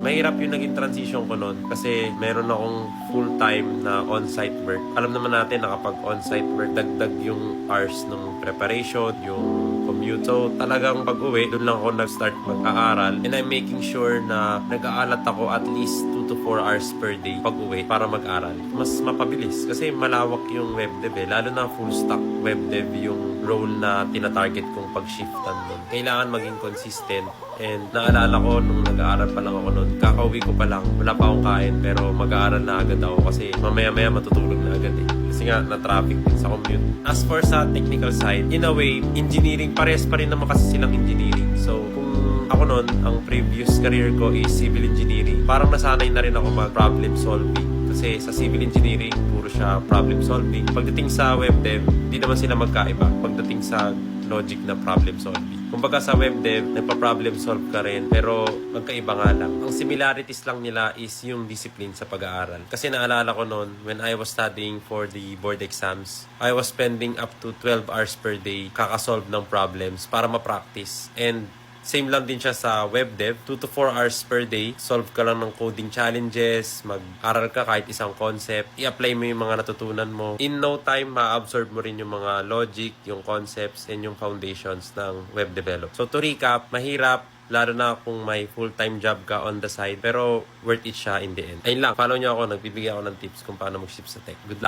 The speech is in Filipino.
Mahirap yung naging transition ko noon kasi meron akong full-time na on-site work. Alam naman natin na kapag on-site work, dagdag yung hours ng preparation, yung commute. So, talagang pag-uwi, doon lang ako nag-start mag-aaral. And I'm making sure na nag-aalat ako at least 2 to 4 hours per day pag-uwi para mag-aral. Mas mapabilis kasi malawak yung web dev lalo na full stack web dev yung role na tinatarget kong pag-shiftan nun. Kailangan maging consistent. And naalala ko nung nag-aaral pa lang ako nun, kakauwi ko pa lang, wala pa akong kain pero mag-aaral na agad ako kasi mamaya-maya matutulog na agad Kasi nga na-traffic din sa commute. As for sa technical side, in a way, engineering, pares pa rin naman kasi silang engineering. So kung ako nun, ang previous career ko is civil engineering, parang nasanay na rin ako mag-problem solving. Kasi sa civil engineering, puro siya problem solving. Pagdating sa web dev, hindi naman sila magkaiba. Pagdating sa logic na problem solving. Kumbaga sa web dev, nagpa-problem solve ka rin, pero magkaiba nga lang. Ang similarities lang nila is yung discipline sa pag-aaral. Kasi naalala ko noon, when I was studying for the board exams, I was spending up to 12 hours per day kakasolve ng problems para ma-practice. And same lang din siya sa web dev. 2 to 4 hours per day. Solve ka lang ng coding challenges. Mag-aral ka kahit isang concept. I-apply mo yung mga natutunan mo. In no time, ma-absorb mo rin yung mga logic, yung concepts, and yung foundations ng web develop. So to recap, mahirap. Lalo na kung may full-time job ka on the side. Pero worth it siya in the end. Ayun lang. Follow nyo ako. Nagbibigay ako ng tips kung paano mag-shift sa tech. Good luck.